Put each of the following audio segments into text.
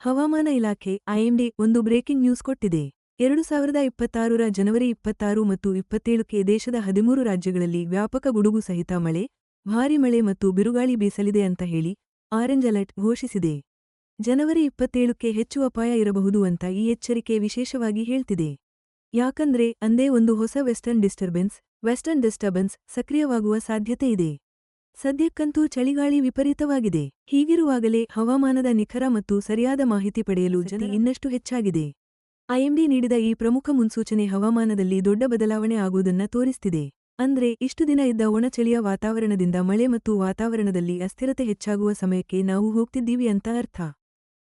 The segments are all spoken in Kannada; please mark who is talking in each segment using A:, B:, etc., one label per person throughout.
A: ಹವಾಮಾನ ಇಲಾಖೆ ಐಎಂಡಿ ಒಂದು ಬ್ರೇಕಿಂಗ್ ನ್ಯೂಸ್ ಕೊಟ್ಟಿದೆ. 2026ರ ಜನವರಿ 26 ಮತ್ತು 27ಕ್ಕೆ ದೇಶದ 13 ರಾಜ್ಯಗಳಲ್ಲಿ ವ್ಯಾಪಕ ಗುಡುಗು ಸಹಿತ ಮಳೆ, ಭಾರೀ ಮಳೆ ಮತ್ತು ಬಿರುಗಾಳಿ ಬೀಸಲಿದೆ ಅಂತ ಹೇಳಿ ಆರೆಂಜ್ ಅಲರ್ಟ್ ಘೋಷಿಸಿದೆ. ಜನವರಿ 27ಕ್ಕೆ ಹೆಚ್ಚು ಅಪಾಯ ಇರಬಹುದು ಅಂತ ಈ ಎಚ್ಚರಿಕೆ ವಿಶೇಷವಾಗಿ ಹೇಳ್ತಿದೆ. ಯಾಕಂದ್ರೆ ಅಂದೇ ಒಂದು ಹೊಸ ವೆಸ್ಟರ್ನ್ ಡಿಸ್ಟರ್ಬೆನ್ಸ್ ಸಕ್ರಿಯವಾಗುವ ಸಾಧ್ಯತೆ ಇದೆ. ಸದ್ಯಕ್ಕಂತೂ ಚಳಿಗಾಳಿ ವಿಪರೀತವಾಗಿದೆ. ಹೀಗಿರುವಾಗಲೇ ಹವಾಮಾನದ ನಿಖರ ಮತ್ತು ಸರಿಯಾದ ಮಾಹಿತಿ ಪಡೆಯಲು ಜನರು ಇನ್ನಷ್ಟು ಹೆಚ್ಚಾಗಿದೆ. ಐಎಂಡಿ ನೀಡಿದ ಈ ಪ್ರಮುಖ ಮುನ್ಸೂಚನೆ ಹವಾಮಾನದಲ್ಲಿ ದೊಡ್ಡ ಬದಲಾವಣೆ ಆಗುವುದನ್ನ ತೋರಿಸ್ತಿದೆ. ಅಂದ್ರೆ ಇಷ್ಟು ದಿನ ಇದ್ದ ಒಣಚಳಿಯ ವಾತಾವರಣದಿಂದ ಮಳೆ ಮತ್ತು ವಾತಾವರಣದಲ್ಲಿ ಅಸ್ಥಿರತೆ ಹೆಚ್ಚಾಗುವ ಸಮಯಕ್ಕೆ ನಾವು ಹೋಗ್ತಿದ್ದೀವಿ ಅಂತ ಅರ್ಥ.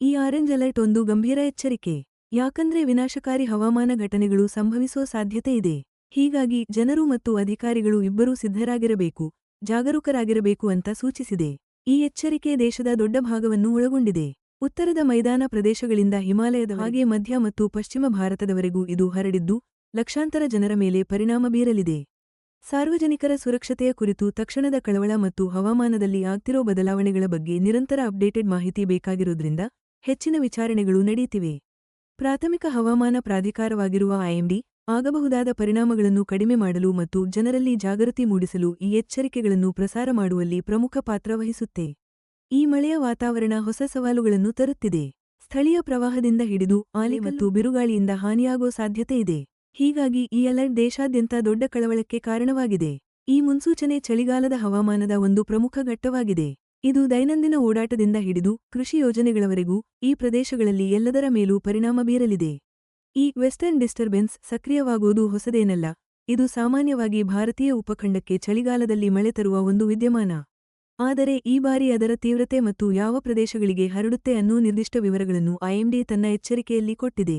A: ಈ ಆರೆಂಜ್ ಅಲರ್ಟ್ ಒಂದು ಗಂಭೀರ ಎಚ್ಚರಿಕೆ. ಯಾಕಂದ್ರೆ ವಿನಾಶಕಾರಿ ಹವಾಮಾನ ಘಟನೆಗಳು ಸಂಭವಿಸೋ ಸಾಧ್ಯತೆ ಇದೆ. ಹೀಗಾಗಿ ಜನರು ಮತ್ತು ಅಧಿಕಾರಿಗಳು ಇಬ್ಬರೂ ಸಿದ್ಧರಾಗಿರಬೇಕು, ಜಾಗರೂಕರಾಗಿರಬೇಕು ಅಂತ ಸೂಚಿಸಿದೆ. ಈ ಎಚ್ಚರಿಕೆ ದೇಶದ ದೊಡ್ಡ ಭಾಗವನ್ನು ಒಳಗೊಂಡಿದೆ. ಉತ್ತರದ ಮೈದಾನ ಪ್ರದೇಶಗಳಿಂದ ಹಿಮಾಲಯದ ಹಾಗೆ ಮಧ್ಯ ಮತ್ತು ಪಶ್ಚಿಮ ಭಾರತದವರೆಗೂ ಇದು ಹರಡಿದ್ದು, ಲಕ್ಷಾಂತರ ಜನರ ಮೇಲೆ ಪರಿಣಾಮ ಬೀರಲಿದೆ. ಸಾರ್ವಜನಿಕರ ಸುರಕ್ಷತೆಯ ಕುರಿತು ತಕ್ಷಣದ ಕಳವಳ ಮತ್ತು ಹವಾಮಾನದಲ್ಲಿ ಆಗ್ತಿರೋ ಬದಲಾವಣೆಗಳ ಬಗ್ಗೆ ನಿರಂತರ ಅಪ್ಡೇಟೆಡ್ ಮಾಹಿತಿ ಬೇಕಾಗಿರೋದ್ರಿಂದ ಹೆಚ್ಚಿನ ವಿಚಾರಣೆಗಳು ನಡೆಯುತ್ತಿವೆ. ಪ್ರಾಥಮಿಕ ಹವಾಮಾನ ಪ್ರಾಧಿಕಾರವಾಗಿರುವ ಐಎಂಡಿ ಆಗಬಹುದಾದ ಪರಿಣಾಮಗಳನ್ನು ಕಡಿಮೆ ಮಾಡಲು ಮತ್ತು ಜನರಲ್ಲಿ ಜಾಗೃತಿ ಮೂಡಿಸಲು ಈ ಎಚ್ಚರಿಕೆಗಳನ್ನು ಪ್ರಸಾರ ಮಾಡುವಲ್ಲಿ ಪ್ರಮುಖ ಪಾತ್ರ ವಹಿಸುತ್ತೆ. ಈ ಮಳೆಯ ವಾತಾವರಣ ಹೊಸ ಸವಾಲುಗಳನ್ನು ತರುತ್ತಿದೆ. ಸ್ಥಳೀಯ ಪ್ರವಾಹದಿಂದ ಹಿಡಿದು ಆಲಿ ಮತ್ತು ಬಿರುಗಾಳಿಯಿಂದ ಹಾನಿಯಾಗೋ ಸಾಧ್ಯತೆ ಇದೆ. ಹೀಗಾಗಿ ಈ ಅಲರ್ಟ್ ದೇಶಾದ್ಯಂತ ದೊಡ್ಡ ಕಳವಳಕ್ಕೆ ಕಾರಣವಾಗಿದೆ. ಈ ಮುನ್ಸೂಚನೆ ಚಳಿಗಾಲದ ಹವಾಮಾನದ ಒಂದು ಪ್ರಮುಖ ಘಟ್ಟವಾಗಿದೆ. ಇದು ದೈನಂದಿನ ಓಡಾಟದಿಂದ ಹಿಡಿದು ಕೃಷಿ ಯೋಜನೆಗಳವರೆಗೂ ಈ ಪ್ರದೇಶಗಳಲ್ಲಿ ಎಲ್ಲದರ ಮೇಲೂ ಪರಿಣಾಮ ಬೀರಲಿದೆ. ಈ ವೆಸ್ಟರ್ನ್ ಡಿಸ್ಟರ್ಬೆನ್ಸ್ ಸಕ್ರಿಯವಾಗುವುದು ಹೊಸದೇನಲ್ಲ. ಇದು ಸಾಮಾನ್ಯವಾಗಿ ಭಾರತೀಯ ಉಪಖಂಡಕ್ಕೆ ಚಳಿಗಾಲದಲ್ಲಿ ಮಳೆ ತರುವ ಒಂದು ವಿದ್ಯಮಾನ. ಆದರೆ ಈ ಬಾರಿ ಅದರ ತೀವ್ರತೆ ಮತ್ತು ಯಾವ ಪ್ರದೇಶಗಳಿಗೆ ಹರಡುತ್ತೆ ಅನ್ನೋ ನಿರ್ದಿಷ್ಟ ವಿವರಗಳನ್ನು ಐಎಂಡಿ ತನ್ನ ಎಚ್ಚರಿಕೆಯಲ್ಲಿ ಕೊಟ್ಟಿದೆ.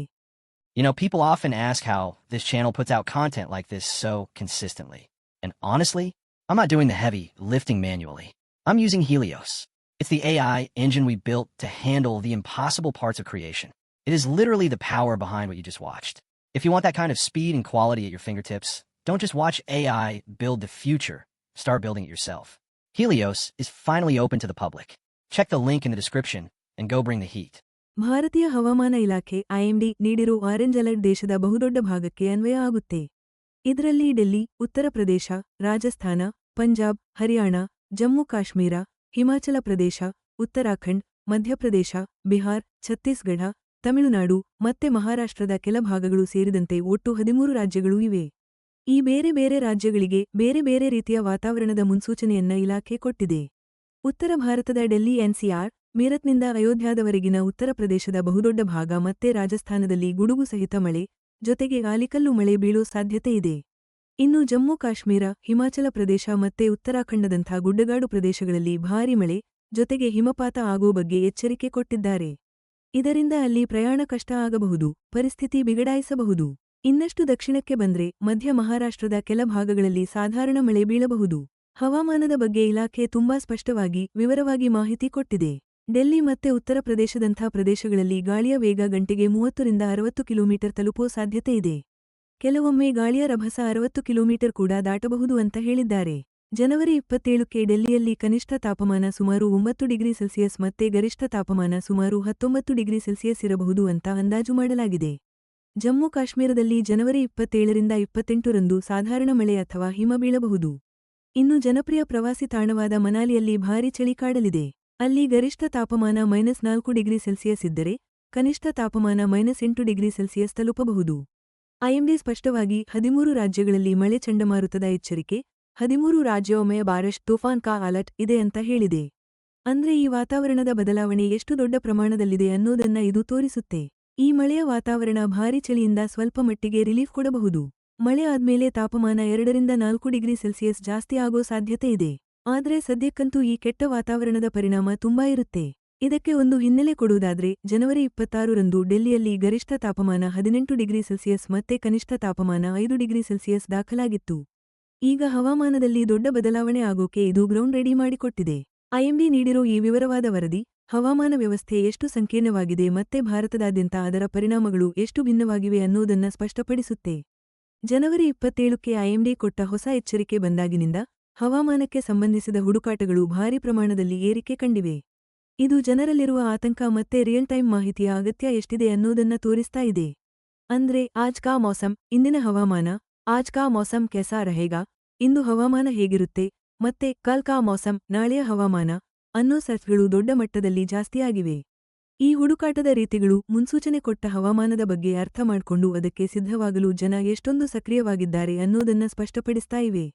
B: People often ask how this channel puts out content like this so consistently. And honestly, I'm not doing the heavy lifting manually. I'm using Helios. It's the AI engine we built to handle the impossible parts of creation. It is literally the power behind what you just watched. If you want that kind of speed and quality at your fingertips, don't just watch AI build the future. Start building it yourself. Helios is finally open to the public. Check the link in the description and go bring the heat.
A: ಭಾರತೀಯ ಹವಾಮಾನ ಇಲಾಖೆ ಐಎಂಡಿ ನೀಡಿರೋ ಆರೆಂಜ್ ಅಲರ್ಟ್ ದೇಶದ ಬಹುದೊಡ್ಡ ಭಾಗಕ್ಕೆ ಅನ್ವಯ ಆಗುತ್ತೆ. ಇದರಲ್ಲಿ ಡೆಲ್ಲಿ, ಉತ್ತರ ಪ್ರದೇಶ, ರಾಜಸ್ಥಾನ, ಪಂಜಾಬ್, ಹರಿಯಾಣ, ಜಮ್ಮು ಕಾಶ್ಮೀರ, ಹಿಮಾಚಲ ಪ್ರದೇಶ, ಉತ್ತರಾಖಂಡ್, ಮಧ್ಯಪ್ರದೇಶ, ಬಿಹಾರ್, ಛತ್ತೀಸ್ಗಢ, ತಮಿಳುನಾಡು ಮತ್ತೆ ಮಹಾರಾಷ್ಟ್ರದ ಕೆಲ ಭಾಗಗಳು ಸೇರಿದಂತೆ ಒಟ್ಟು 13 ರಾಜ್ಯಗಳು ಇವೆ. ಈ ಬೇರೆ ಬೇರೆ ರಾಜ್ಯಗಳಿಗೆ ಬೇರೆ ಬೇರೆ ರೀತಿಯ ವಾತಾವರಣದ ಮುನ್ಸೂಚನೆಯನ್ನ ಇಲಾಖೆ ಕೊಟ್ಟಿದೆ. ಉತ್ತರ ಭಾರತದ ಡೆಲ್ಲಿ ಎನ್ಸಿಆರ್, ಮೀರತ್ನಿಂದ ಅಯೋಧ್ಯಾದವರೆಗಿನ ಉತ್ತರ ಪ್ರದೇಶದ ಬಹುದೊಡ್ಡ ಭಾಗ ಮತ್ತೆ ರಾಜಸ್ಥಾನದಲ್ಲಿ ಗುಡುಗು ಸಹಿತ ಮಳೆ, ಜೊತೆಗೆ ಆಲಿಕಲ್ಲು ಮಳೆ ಬೀಳೋ ಸಾಧ್ಯತೆ ಇದೆ. ಇನ್ನು ಜಮ್ಮು ಕಾಶ್ಮೀರ, ಹಿಮಾಚಲ ಪ್ರದೇಶ ಮತ್ತೆ ಉತ್ತರಾಖಂಡದಂಥ ಗುಡ್ಡಗಾಡು ಪ್ರದೇಶಗಳಲ್ಲಿ ಭಾರೀ ಮಳೆ, ಜೊತೆಗೆ ಹಿಮಪಾತ ಆಗೋ ಬಗ್ಗೆ ಎಚ್ಚರಿಕೆ ಕೊಟ್ಟಿದ್ದಾರೆ. ಇದರಿಂದ ಅಲ್ಲಿ ಪ್ರಯಾಣ ಕಷ್ಟ ಆಗಬಹುದು, ಪರಿಸ್ಥಿತಿ ಬಿಗಡಾಯಿಸಬಹುದು. ಇನ್ನಷ್ಟು ದಕ್ಷಿಣಕ್ಕೆ ಬಂದ್ರೆ ಮಧ್ಯ ಮಹಾರಾಷ್ಟ್ರದ ಕೆಲ ಭಾಗಗಳಲ್ಲಿ ಸಾಧಾರಣ ಮಳೆ ಬೀಳಬಹುದು. ಹವಾಮಾನದ ಬಗ್ಗೆ ಇಲಾಖೆ ತುಂಬಾ ಸ್ಪಷ್ಟವಾಗಿ, ವಿವರವಾಗಿ ಮಾಹಿತಿ ಕೊಟ್ಟಿದೆ. ಡೆಲ್ಲಿ ಮತ್ತೆ ಉತ್ತರ ಪ್ರದೇಶದಂಥ ಪ್ರದೇಶಗಳಲ್ಲಿ ಗಾಳಿಯ ವೇಗ ಗಂಟೆಗೆ 30ರಿಂದ 60 ಕಿಲೋಮೀಟರ್ ತಲುಪೋ ಸಾಧ್ಯತೆ ಇದೆ. ಕೆಲವೊಮ್ಮೆ ಗಾಳಿಯ ರಭಸ 60 ಕಿಲೋಮೀಟರ್ ಕೂಡ ದಾಟಬಹುದು ಅಂತ ಹೇಳಿದ್ದಾರೆ. ಜನವರಿ 27ಕ್ಕೆ ಡೆಲ್ಲಿಯಲ್ಲಿ ಕನಿಷ್ಠ ತಾಪಮಾನ ಸುಮಾರು 9 ಡಿಗ್ರಿ ಸೆಲ್ಸಿಯಸ್ ಮತ್ತೆ ಗರಿಷ್ಠ ತಾಪಮಾನ ಸುಮಾರು 19 ಡಿಗ್ರಿ ಸೆಲ್ಸಿಯಸ್ ಇರಬಹುದು ಅಂತ ಅಂದಾಜು ಮಾಡಲಾಗಿದೆ. ಜಮ್ಮು ಕಾಶ್ಮೀರದಲ್ಲಿ ಜನವರಿ 27ರಿಂದ 28ರಂದು ಸಾಧಾರಣ ಮಳೆ ಅಥವಾ ಹಿಮ ಬೀಳಬಹುದು. ಇನ್ನು ಜನಪ್ರಿಯ ಪ್ರವಾಸಿ ತಾಣವಾದ ಮನಾಲಿಯಲ್ಲಿ ಭಾರೀ ಚಳಿ ಕಾಡಲಿದೆ. ಅಲ್ಲಿ ಗರಿಷ್ಠ ತಾಪಮಾನ -4 ಡಿಗ್ರಿ ಸೆಲ್ಸಿಯಸ್ ಇದ್ದರೆ ಕನಿಷ್ಠ ತಾಪಮಾನ -8 ಡಿಗ್ರಿ ಸೆಲ್ಸಿಯಸ್ ತಲುಪಬಹುದು. ಐಎಂಡಿ ಸ್ಪಷ್ಟವಾಗಿ 13 ರಾಜ್ಯಗಳಲ್ಲಿ ಮಳೆ ಚಂಡಮಾರುತದ ಎಚ್ಚರಿಕೆ, 13 ರಾಜ್ಯೊಮ್ಮೆ ಬಾರಿಶ್ ತೂಫಾನ್ ಕಾ ಅಲರ್ಟ್ ಇದೆ ಅಂತ ಹೇಳಿದೆ. ಅಂದ್ರೆ ಈ ವಾತಾವರಣದ ಬದಲಾವಣೆ ಎಷ್ಟು ದೊಡ್ಡ ಪ್ರಮಾಣದಲ್ಲಿದೆ ಅನ್ನೋದನ್ನ ಇದು ತೋರಿಸುತ್ತೆ. ಈ ಮಳೆಯ ವಾತಾವರಣ ಭಾರೀ ಚಳಿಯಿಂದ ಸ್ವಲ್ಪ ಮಟ್ಟಿಗೆ ರಿಲೀಫ್ ಕೊಡಬಹುದು. ಮಳೆ ಆದ್ಮೇಲೆ ತಾಪಮಾನ 2ರಿಂದ 4 ಡಿಗ್ರಿ ಸೆಲ್ಸಿಯಸ್ ಜಾಸ್ತಿ ಆಗೋ ಸಾಧ್ಯತೆ ಇದೆ. ಆದ್ರೆ ಸದ್ಯಕ್ಕಂತೂ ಈ ಕೆಟ್ಟ ವಾತಾವರಣದ ಪರಿಣಾಮ ತುಂಬಾ ಇರುತ್ತೆ. ಇದಕ್ಕೆ ಒಂದು ಹಿನ್ನೆಲೆ ಕೊಡುವುದಾದ್ರೆ ಜನವರಿ 26ರಂದು ಡೆಲ್ಲಿಯಲ್ಲಿ ಗರಿಷ್ಠ ತಾಪಮಾನ 18 ಡಿಗ್ರಿ ಸೆಲ್ಸಿಯಸ್ ಮತ್ತೆ ಕನಿಷ್ಠ ತಾಪಮಾನ 5 ಡಿಗ್ರಿ ಸೆಲ್ಸಿಯಸ್ ದಾಖಲಾಗಿತ್ತು. ಈಗ ಹವಾಮಾನದಲ್ಲಿ ದೊಡ್ಡ ಬದಲಾವಣೆ ಆಗೋಕೆ ಇದು ಗ್ರೌಂಡ್ ರೆಡಿ ಮಾಡಿಕೊಟ್ಟಿದೆ. ಐಎಂಡಿ ನೀಡಿರೋ ಈ ವಿವರವಾದ ವರದಿ ಹವಾಮಾನ ವ್ಯವಸ್ಥೆ ಎಷ್ಟು ಸಂಕೀರ್ಣವಾಗಿದೆ ಮತ್ತೆ ಭಾರತದಾದ್ಯಂತ ಅದರ ಪರಿಣಾಮಗಳು ಎಷ್ಟು ಭಿನ್ನವಾಗಿವೆ ಅನ್ನೋದನ್ನ ಸ್ಪಷ್ಟಪಡಿಸುತ್ತೆ. ಜನವರಿ 27ಕ್ಕೆ ಐಎಂಡಿ ಕೊಟ್ಟ ಹೊಸ ಎಚ್ಚರಿಕೆ ಬಂದಾಗಿನಿಂದ ಹವಾಮಾನಕ್ಕೆ ಸಂಬಂಧಿಸಿದ ಹುಡುಕಾಟಗಳು ಭಾರೀ ಪ್ರಮಾಣದಲ್ಲಿ ಏರಿಕೆ ಕಂಡಿವೆ. ಇದು ಜನರಲ್ಲಿರುವ ಆತಂಕ ಮತ್ತೆ ರಿಯಲ್ ಟೈಮ್ ಮಾಹಿತಿಯ ಅಗತ್ಯ ಎಷ್ಟಿದೆ ಅನ್ನೋದನ್ನ ತೋರಿಸ್ತಾ ಇದೆ. ಅಂದ್ರೆ ಆಜ್ ಕಾ ಮೌಸಮ್, ಇಂದಿನ ಹವಾಮಾನ, ಆಜ್ ಕಾ ಮೌಸಮ್ ಕೆಸಾ ರಹೇಗಾ, ಇಂದು ಹವಾಮಾನ ಹೇಗಿರುತ್ತೆ, ಮತ್ತೆ ಕಲ್ ಕಾ ಮೌಸಮ್, ನಾಳೆಯ ಹವಾಮಾನ ಅನ್ನೋ ಸರ್ಚ್ಗಳು ದೊಡ್ಡ ಮಟ್ಟದಲ್ಲಿ ಜಾಸ್ತಿಯಾಗಿವೆ. ಈ ಹುಡುಕಾಟದ ರೀತಿಗಳು ಮುನ್ಸೂಚನೆ ಕೊಟ್ಟ ಹವಾಮಾನದ ಬಗ್ಗೆ ಅರ್ಥ ಮಾಡ್ಕೊಂಡು ಅದಕ್ಕೆ ಸಿದ್ಧವಾಗಲು ಜನ ಎಷ್ಟೊಂದು ಸಕ್ರಿಯವಾಗಿದ್ದಾರೆ ಅನ್ನೋದನ್ನ ಸ್ಪಷ್ಟಪಡಿಸ್ತಾ ಇವೆ.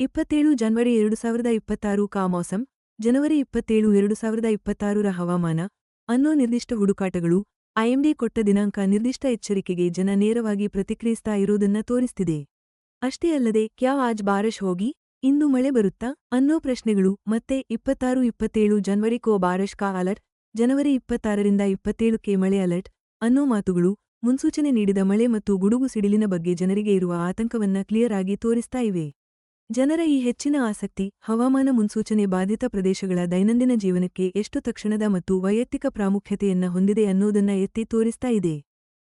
A: 27 ಜನವರಿ 2026 ಕಾ ಮೌಸಮ್, ಜನವರಿ 27, 2026ರ ಹವಾಮಾನ ಅನ್ನೋ ನಿರ್ದಿಷ್ಟ ಹುಡುಕಾಟಗಳು ಐಎಂಡಿ ಕೊಟ್ಟ ದಿನಾಂಕ ನಿರ್ದಿಷ್ಟ ಎಚ್ಚರಿಕೆಗೆ ಜನ ನೇರವಾಗಿ ಪ್ರತಿಕ್ರಿಯಿಸ್ತಾ ಇರೋದನ್ನ ತೋರಿಸ್ತಿದೆ. ಅಷ್ಟೇ ಅಲ್ಲದೆ ಕ್ಯಾ ಆಜ್ ಬಾರಿಶ್ ಹೋಗಿ, ಇಂದು ಮಳೆ ಬರುತ್ತಾ ಅನ್ನೋ ಪ್ರಶ್ನೆಗಳು ಮತ್ತೆ 26-27 ಜನವರಿ ಕೋ ಬಾರಿಶ್ ಕಾ ಅಲರ್ಟ್, ಜನವರಿ 26ರಿಂದ 27ಕ್ಕೆ ಮಳೆ ಅಲರ್ಟ್ ಅನ್ನೋ ಮಾತುಗಳು ಮುನ್ಸೂಚನೆ ನೀಡಿದ ಮಳೆ ಮತ್ತು ಗುಡುಗು ಸಿಡಿಲಿನ ಬಗ್ಗೆ ಜನರಿಗೆ ಇರುವ ಆತಂಕವನ್ನ ಕ್ಲಿಯರ್ ಆಗಿ ತೋರಿಸ್ತಾ ಇವೆ. ಜನರ ಈ ಹೆಚ್ಚಿನ ಆಸಕ್ತಿ ಹವಾಮಾನ ಮುನ್ಸೂಚನೆ ಬಾಧಿತ ಪ್ರದೇಶಗಳ ದೈನಂದಿನ ಜೀವನಕ್ಕೆ ಎಷ್ಟು ತಕ್ಷಣದ ಮತ್ತು ವೈಯಕ್ತಿಕ ಪ್ರಾಮುಖ್ಯತೆಯನ್ನ ಹೊಂದಿದೆ ಅನ್ನೋದನ್ನ ಎತ್ತಿ ತೋರಿಸ್ತಾ ಇದೆ.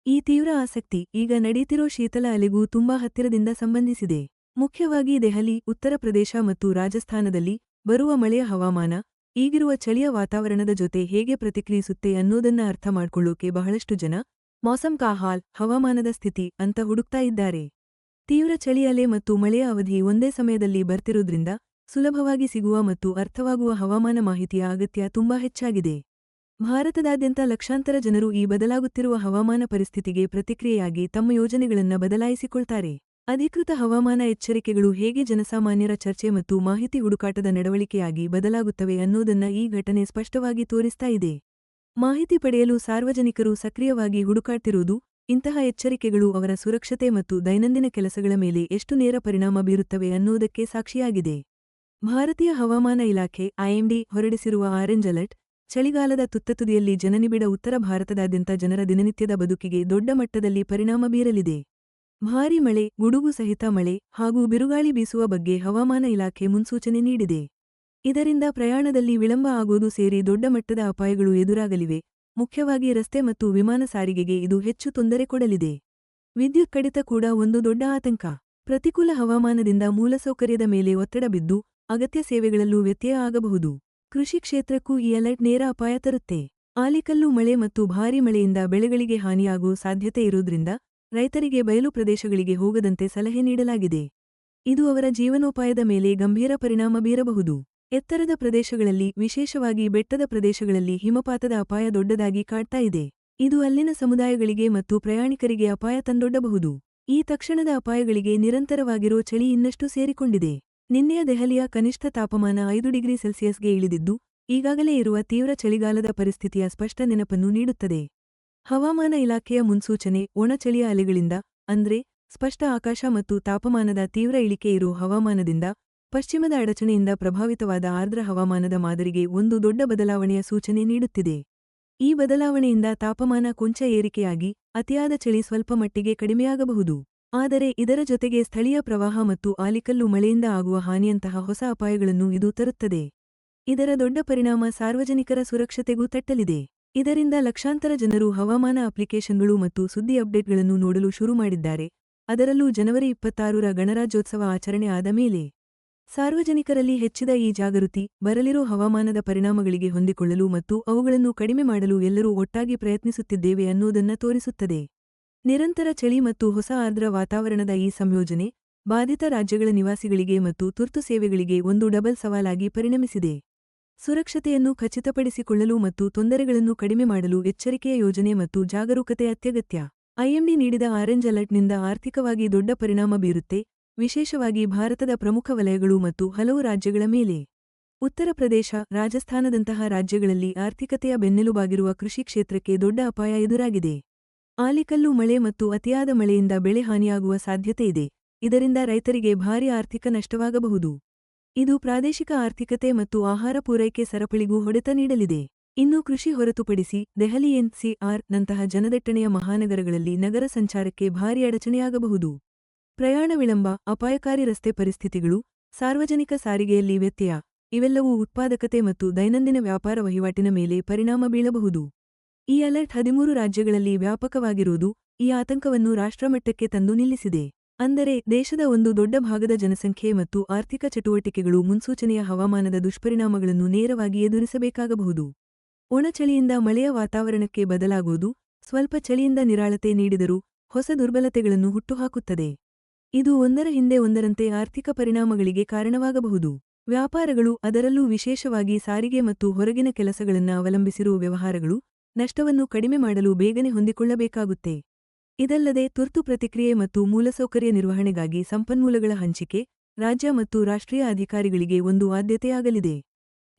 A: ಈ ತೀವ್ರ ಆಸಕ್ತಿ ಈಗ ನಡೀತಿರೋ ಶೀತಲ ಅಲೆಗೂ ತುಂಬಾ ಹತ್ತಿರದಿಂದ ಸಂಬಂಧಿಸಿದೆ. ಮುಖ್ಯವಾಗಿ ದೆಹಲಿ, ಉತ್ತರ ಪ್ರದೇಶ ಮತ್ತು ರಾಜಸ್ಥಾನದಲ್ಲಿ ಬರುವ ಮಳೆಯ ಹವಾಮಾನ ಈಗಿರುವ ಚಳಿಯ ವಾತಾವರಣದ ಜೊತೆ ಹೇಗೆ ಪ್ರತಿಕ್ರಿಯಿಸುತ್ತೆ ಅನ್ನೋದನ್ನ ಅರ್ಥ ಮಾಡ್ಕೊಳ್ಳೋಕೆ ಬಹಳಷ್ಟು ಜನ ಮೌಸಮ್ ಕಾ ಹಾಲ್, ಹವಾಮಾನದ ಸ್ಥಿತಿ ಅಂತ ಹುಡುಕ್ತಾ ಇದ್ದಾರೆ. ತೀವ್ರ ಚಳಿ ಅಲೆ ಮತ್ತು ಮಳೆಯ ಅವಧಿ ಒಂದೇ ಸಮಯದಲ್ಲಿ ಬರ್ತಿರೋದ್ರಿಂದ ಸುಲಭವಾಗಿ ಸಿಗುವ ಮತ್ತು ಅರ್ಥವಾಗುವ ಹವಾಮಾನ ಮಾಹಿತಿಯ ಅಗತ್ಯ ತುಂಬಾ ಹೆಚ್ಚಾಗಿದೆ. ಭಾರತದಾದ್ಯಂತ ಲಕ್ಷಾಂತರ ಜನರು ಈ ಬದಲಾಗುತ್ತಿರುವ ಹವಾಮಾನ ಪರಿಸ್ಥಿತಿಗೆ ಪ್ರತಿಕ್ರಿಯೆಯಾಗಿ ತಮ್ಮ ಯೋಜನೆಗಳನ್ನ ಬದಲಾಯಿಸಿಕೊಳ್ತಾರೆ. ಅಧಿಕೃತ ಹವಾಮಾನ ಎಚ್ಚರಿಕೆಗಳು ಹೇಗೆ ಜನಸಾಮಾನ್ಯರ ಚರ್ಚೆ ಮತ್ತು ಮಾಹಿತಿ ಹುಡುಕಾಟದ ನಡವಳಿಕೆಯಾಗಿ ಬದಲಾಗುತ್ತವೆ ಅನ್ನೋದನ್ನ ಈ ಘಟನೆ ಸ್ಪಷ್ಟವಾಗಿ ತೋರಿಸ್ತಾ ಇದೆ. ಮಾಹಿತಿ ಪಡೆಯಲು ಸಾರ್ವಜನಿಕರು ಸಕ್ರಿಯವಾಗಿ ಹುಡುಕಾಡ್ತಿರುವುದು ಇಂತಹ ಎಚ್ಚರಿಕೆಗಳು ಅವರ ಸುರಕ್ಷತೆ ಮತ್ತು ದೈನಂದಿನ ಕೆಲಸಗಳ ಮೇಲೆ ಎಷ್ಟು ನೇರ ಪರಿಣಾಮ ಬೀರುತ್ತವೆ ಅನ್ನೋದಕ್ಕೆ ಸಾಕ್ಷಿಯಾಗಿದೆ. ಭಾರತೀಯ ಹವಾಮಾನ ಇಲಾಖೆ ಐಎಂಡಿ ಹೊರಡಿಸಿರುವ ಆರೆಂಜ್ ಅಲರ್ಟ್ ಚಳಿಗಾಲದ ತುತ್ತತುದಿಯಲ್ಲಿ ಜನನಿಬಿಡ ಉತ್ತರ ಭಾರತದಾದ್ಯಂತ ಜನರ ದಿನನಿತ್ಯದ ಬದುಕಿಗೆ ದೊಡ್ಡ ಮಟ್ಟದಲ್ಲಿ ಪರಿಣಾಮ ಬೀರಲಿದೆ. ಭಾರೀ ಮಳೆ, ಗುಡುಗು ಸಹಿತ ಮಳೆ ಹಾಗೂ ಬಿರುಗಾಳಿ ಬೀಸುವ ಬಗ್ಗೆ ಹವಾಮಾನ ಇಲಾಖೆ ಮುನ್ಸೂಚನೆ ನೀಡಿದೆ. ಇದರಿಂದ ಪ್ರಯಾಣದಲ್ಲಿ ವಿಳಂಬ ಆಗೋದು ಸೇರಿ ದೊಡ್ಡ ಮಟ್ಟದ ಅಪಾಯಗಳು ಎದುರಾಗಲಿವೆ. ಮುಖ್ಯವಾಗಿ ರಸ್ತೆ ಮತ್ತು ವಿಮಾನ ಸಾರಿಗೆಗೆ ಇದು ಹೆಚ್ಚು ತೊಂದರೆ ಕೊಡಲಿದೆ. ವಿದ್ಯುತ್ ಕಡಿತ ಕೂಡ ಒಂದು ದೊಡ್ಡ ಆತಂಕ. ಪ್ರತಿಕೂಲ ಹವಾಮಾನದಿಂದ ಮೂಲಸೌಕರ್ಯದ ಮೇಲೆ ಒತ್ತಡ ಬಿದ್ದು ಅಗತ್ಯ ಸೇವೆಗಳಲ್ಲೂ ವ್ಯತ್ಯಯ ಆಗಬಹುದು. ಕೃಷಿ ಕ್ಷೇತ್ರಕ್ಕೂ ಈ ಅಲರ್ಟ್ ನೇರ ಅಪಾಯ ತರುತ್ತೆ. ಆಲಿಕಲ್ಲು ಮಳೆ ಮತ್ತು ಭಾರೀ ಮಳೆಯಿಂದ ಬೆಳೆಗಳಿಗೆ ಹಾನಿಯಾಗುವ ಸಾಧ್ಯತೆ ಇರೋದ್ರಿಂದ ರೈತರಿಗೆ ಬಯಲು ಪ್ರದೇಶಗಳಿಗೆ ಹೋಗದಂತೆ ಸಲಹೆ ನೀಡಲಾಗಿದೆ. ಇದು ಅವರ ಜೀವನೋಪಾಯದ ಮೇಲೆ ಗಂಭೀರ ಪರಿಣಾಮ ಬೀರಬಹುದು. ಎತ್ತರದ ಪ್ರದೇಶಗಳಲ್ಲಿ, ವಿಶೇಷವಾಗಿ ಬೆಟ್ಟದ ಪ್ರದೇಶಗಳಲ್ಲಿ ಹಿಮಪಾತದ ಅಪಾಯ ದೊಡ್ಡದಾಗಿ ಕಾಡ್ತಾ ಇದೆ. ಇದು ಅಲ್ಲಿನ ಸಮುದಾಯಗಳಿಗೆ ಮತ್ತು ಪ್ರಯಾಣಿಕರಿಗೆ ಅಪಾಯ ತಂದೊಡ್ಡಬಹುದು. ಈ ತಕ್ಷಣದ ಅಪಾಯಗಳಿಗೆ ನಿರಂತರವಾಗಿರೋ ಚಳಿ ಇನ್ನಷ್ಟು ಸೇರಿಕೊಂಡಿದೆ. ನಿನ್ನೆಯ ದೆಹಲಿಯ ಕನಿಷ್ಠ ತಾಪಮಾನ 5 ಡಿಗ್ರಿ ಸೆಲ್ಸಿಯಸ್ಗೆ ಇಳಿದಿದ್ದು ಈಗಾಗಲೇ ಇರುವ ತೀವ್ರ ಚಳಿಗಾಲದ ಪರಿಸ್ಥಿತಿಯ ಸ್ಪಷ್ಟ ನೆನಪನ್ನು ನೀಡುತ್ತದೆ. ಹವಾಮಾನ ಇಲಾಖೆಯ ಮುನ್ಸೂಚನೆ ಒಣ ಚಳಿಯ ಅಲೆಗಳಿಂದ, ಅಂದ್ರೆ ಸ್ಪಷ್ಟ ಆಕಾಶ ಮತ್ತು ತಾಪಮಾನದ ತೀವ್ರ ಇಳಿಕೆ ಇರೋ ಹವಾಮಾನದಿಂದ, ಪಶ್ಚಿಮದ ಅಡಚಣೆಯಿಂದ ಪ್ರಭಾವಿತವಾದ ಆರ್ದ್ರ ಹವಾಮಾನದ ಮಾದರಿಗೆ ಒಂದು ದೊಡ್ಡ ಬದಲಾವಣೆಯ ಸೂಚನೆ ನೀಡುತ್ತಿದೆ. ಈ ಬದಲಾವಣೆಯಿಂದ ತಾಪಮಾನ ಕೊಂಚ ಏರಿಕೆಯಾಗಿ ಅತಿಯಾದ ಚಳಿ ಸ್ವಲ್ಪ ಮಟ್ಟಿಗೆ ಕಡಿಮೆಯಾಗಬಹುದು. ಆದರೆ ಇದರ ಜೊತೆಗೆ ಸ್ಥಳೀಯ ಪ್ರವಾಹ ಮತ್ತು ಆಲಿಕಲ್ಲು ಮಳೆಯಿಂದ ಆಗುವ ಹಾನಿಯಂತಹ ಹೊಸ ಅಪಾಯಗಳನ್ನು ಇದು ತರುತ್ತದೆ. ಇದರ ದೊಡ್ಡ ಪರಿಣಾಮ ಸಾರ್ವಜನಿಕರ ಸುರಕ್ಷತೆಗೂ ತಟ್ಟಲಿದೆ. ಇದರಿಂದ ಲಕ್ಷಾಂತರ ಜನರು ಹವಾಮಾನ ಅಪ್ಲಿಕೇಶನ್ಗಳು ಮತ್ತು ಸುದ್ದಿ ಅಪ್ಡೇಟ್ಗಳನ್ನು ನೋಡಲು ಶುರು ಮಾಡಿದ್ದಾರೆ. ಅದರಲ್ಲೂ ಜನವರಿ 26ರ ಗಣರಾಜ್ಯೋತ್ಸವ ಆಚರಣೆ ಆದ ಮೇಲೆ ಸಾರ್ವಜನಿಕರಲ್ಲಿ ಹೆಚ್ಚಿದ ಈ ಜಾಗೃತಿ ಬರಲಿರೋ ಹವಾಮಾನದ ಪರಿಣಾಮಗಳಿಗೆ ಹೊಂದಿಕೊಳ್ಳಲು ಮತ್ತು ಅವುಗಳನ್ನು ಕಡಿಮೆ ಮಾಡಲು ಎಲ್ಲರೂ ಒಟ್ಟಾಗಿ ಪ್ರಯತ್ನಿಸುತ್ತಿದ್ದೇವೆ ಅನ್ನೋದನ್ನ ತೋರಿಸುತ್ತದೆ. ನಿರಂತರ ಚಳಿ ಮತ್ತು ಹೊಸ ಆರ್ದ್ರ ವಾತಾವರಣದ ಈ ಸಂಯೋಜನೆ ಬಾಧಿತ ರಾಜ್ಯಗಳ ನಿವಾಸಿಗಳಿಗೆ ಮತ್ತು ತುರ್ತು ಸೇವೆಗಳಿಗೆ ಒಂದು ಡಬಲ್ ಸವಾಲಾಗಿ ಪರಿಣಮಿಸಿದೆ. ಸುರಕ್ಷತೆಯನ್ನು ಖಚಿತಪಡಿಸಿಕೊಳ್ಳಲು ಮತ್ತು ತೊಂದರೆಗಳನ್ನು ಕಡಿಮೆ ಮಾಡಲು ಎಚ್ಚರಿಕೆಯ ಯೋಜನೆ ಮತ್ತು ಜಾಗರೂಕತೆ ಅತ್ಯಗತ್ಯ. ಐಎಂಡಿ ನೀಡಿದ ಆರೆಂಜ್ ಅಲರ್ಟ್ನಿಂದ ಆರ್ಥಿಕವಾಗಿ ದೊಡ್ಡ ಪರಿಣಾಮ ಬೀರುತ್ತೆ, ವಿಶೇಷವಾಗಿ ಭಾರತದ ಪ್ರಮುಖ ವಲಯಗಳು ಮತ್ತು ಹಲವು ರಾಜ್ಯಗಳ ಮೇಲೆ. ಉತ್ತರ ಪ್ರದೇಶ, ರಾಜಸ್ಥಾನದಂತಹ ರಾಜ್ಯಗಳಲ್ಲಿ ಆರ್ಥಿಕತೆಯ ಬೆನ್ನೆಲುಬಾಗಿರುವ ಕೃಷಿ ಕ್ಷೇತ್ರಕ್ಕೆ ದೊಡ್ಡ ಅಪಾಯ ಎದುರಾಗಿದೆ. ಆಲಿಕಲ್ಲು ಮಳೆ ಮತ್ತು ಅತಿಯಾದ ಮಳೆಯಿಂದ ಬೆಳೆ ಹಾನಿಯಾಗುವ ಸಾಧ್ಯತೆ ಇದೆ. ಇದರಿಂದ ರೈತರಿಗೆ ಭಾರೀ ಆರ್ಥಿಕ ನಷ್ಟವಾಗಬಹುದು. ಇದು ಪ್ರಾದೇಶಿಕ ಆರ್ಥಿಕತೆ ಮತ್ತು ಆಹಾರ ಪೂರೈಕೆ ಸರಪಳಿಗೂ ಹೊಡೆತ ನೀಡಲಿದೆ. ಇನ್ನು ಕೃಷಿ ಹೊರತುಪಡಿಸಿ ದೆಹಲಿ ಎನ್ಸಿಆರ್ ನಂತಹ ಜನದಟ್ಟಣೆಯ ಮಹಾನಗರಗಳಲ್ಲಿ ನಗರ ಸಂಚಾರಕ್ಕೆ ಭಾರೀ ಅಡಚಣೆಯಾಗಬಹುದು. ಪ್ರಯಾಣ ವಿಳಂಬ, ಅಪಾಯಕಾರಿ ರಸ್ತೆ ಪರಿಸ್ಥಿತಿಗಳು, ಸಾರ್ವಜನಿಕ ಸಾರಿಗೆಯಲ್ಲಿ ವ್ಯತ್ಯಯ ಇವೆಲ್ಲವೂ ಉತ್ಪಾದಕತೆ ಮತ್ತು ದೈನಂದಿನ ವ್ಯಾಪಾರ ವಹಿವಾಟಿನ ಮೇಲೆ ಪರಿಣಾಮ ಬೀಳಬಹುದು. ಈ ಅಲರ್ಟ್ 13 ರಾಜ್ಯಗಳಲ್ಲಿ ವ್ಯಾಪಕವಾಗಿರುವುದು ಈ ಆತಂಕವನ್ನು ರಾಷ್ಟ್ರಮಟ್ಟಕ್ಕೆ ತಂದು ನಿಲ್ಲಿಸಿದೆ. ಅಂದರೆ ದೇಶದ ಒಂದು ದೊಡ್ಡ ಭಾಗದ ಜನಸಂಖ್ಯೆ ಮತ್ತು ಆರ್ಥಿಕ ಚಟುವಟಿಕೆಗಳು ಮುನ್ಸೂಚನೆಯ ಹವಾಮಾನದ ದುಷ್ಪರಿಣಾಮಗಳನ್ನು ನೇರವಾಗಿ ಎದುರಿಸಬೇಕಾಗಬಹುದು. ಒಣಚಳಿಯಿಂದ ಮಳೆಯ ವಾತಾವರಣಕ್ಕೆ ಬದಲಾಗುವುದು ಸ್ವಲ್ಪ ಚಳಿಯಿಂದ ನಿರಾಳತೆ ನೀಡಿದರೂ ಹೊಸ ದುರ್ಬಲತೆಗಳನ್ನು ಹುಟ್ಟುಹಾಕುತ್ತದೆ. ಇದು ಒಂದರ ಹಿಂದೆ ಒಂದರಂತೆ ಆರ್ಥಿಕ ಪರಿಣಾಮಗಳಿಗೆ ಕಾರಣವಾಗಬಹುದು. ವ್ಯಾಪಾರಗಳು, ಅದರಲ್ಲೂ ವಿಶೇಷವಾಗಿ ಸಾರಿಗೆ ಮತ್ತು ಹೊರಗಿನ ಕೆಲಸಗಳನ್ನು ಅವಲಂಬಿಸಿರುವ ವ್ಯವಹಾರಗಳು, ನಷ್ಟವನ್ನು ಕಡಿಮೆ ಮಾಡಲು ಬೇಗನೆ ಹೊಂದಿಕೊಳ್ಳಬೇಕಾಗುತ್ತೆ. ಇದಲ್ಲದೆ ತುರ್ತು ಪ್ರತಿಕ್ರಿಯೆ ಮತ್ತು ಮೂಲಸೌಕರ್ಯ ನಿರ್ವಹಣೆಗಾಗಿ ಸಂಪನ್ಮೂಲಗಳ ಹಂಚಿಕೆ ರಾಜ್ಯ ಮತ್ತು ರಾಷ್ಟ್ರೀಯ ಅಧಿಕಾರಿಗಳಿಗೆ ಒಂದು ಆದ್ಯತೆಯಾಗಲಿದೆ.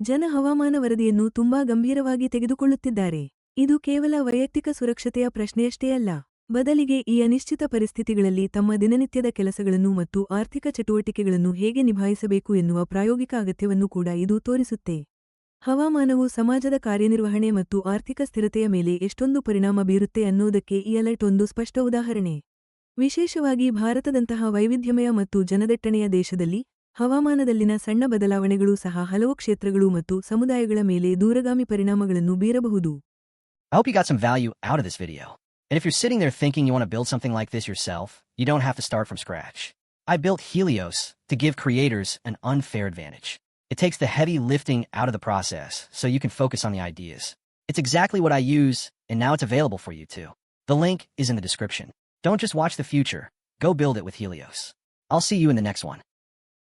A: ಜನ ಹವಾಮಾನ ವರದಿಯನ್ನು ತುಂಬಾ ಗಂಭೀರವಾಗಿ ತೆಗೆದುಕೊಳ್ಳುತ್ತಿದ್ದಾರೆ. ಇದು ಕೇವಲ ವೈಯಕ್ತಿಕ ಸುರಕ್ಷತೆಯ ಪ್ರಶ್ನೆಯಷ್ಟೇ ಅಲ್ಲ, ಬದಲಿಗೆ ಈ ಅನಿಶ್ಚಿತ ಪರಿಸ್ಥಿತಿಗಳಲ್ಲಿ ತಮ್ಮ ದಿನನಿತ್ಯದ ಕೆಲಸಗಳನ್ನು ಮತ್ತು ಆರ್ಥಿಕ ಚಟುವಟಿಕೆಗಳನ್ನು ಹೇಗೆ ನಿಭಾಯಿಸಬೇಕು ಎನ್ನುವ ಪ್ರಾಯೋಗಿಕ ಅಗತ್ಯವನ್ನು ಕೂಡ ಇದು ತೋರಿಸುತ್ತೆ. ಹವಾಮಾನವು ಸಮಾಜದ ಕಾರ್ಯನಿರ್ವಹಣೆ ಮತ್ತು ಆರ್ಥಿಕ ಸ್ಥಿರತೆಯ ಮೇಲೆ ಎಷ್ಟೊಂದು ಪರಿಣಾಮ ಬೀರುತ್ತೆ ಅನ್ನೋದಕ್ಕೆ ಈ ಅಲರ್ಟ್ ಒಂದು ಸ್ಪಷ್ಟ ಉದಾಹರಣೆ. ವಿಶೇಷವಾಗಿ ಭಾರತದಂತಹ ವೈವಿಧ್ಯಮಯ ಮತ್ತು ಜನದಟ್ಟಣೆಯ ದೇಶದಲ್ಲಿ ಹವಾಮಾನದಲ್ಲಿನ ಸಣ್ಣ ಬದಲಾವಣೆಗಳೂ ಸಹ ಹಲವು ಕ್ಷೇತ್ರಗಳು ಮತ್ತು ಸಮುದಾಯಗಳ ಮೇಲೆ ದೂರಗಾಮಿ ಪರಿಣಾಮಗಳನ್ನು ಬೀರಬಹುದು.
B: I hope you got some value out of this video. And if you're sitting there thinking you want to build something like this yourself, you don't have to start from scratch. I built Helios to give creators an unfair advantage. It takes the heavy lifting out of the process so you can focus on the ideas. It's exactly what I use, and now it's available for you too. The link is in the description. Don't just watch the future, go build it with Helios. I'll see you in the next one.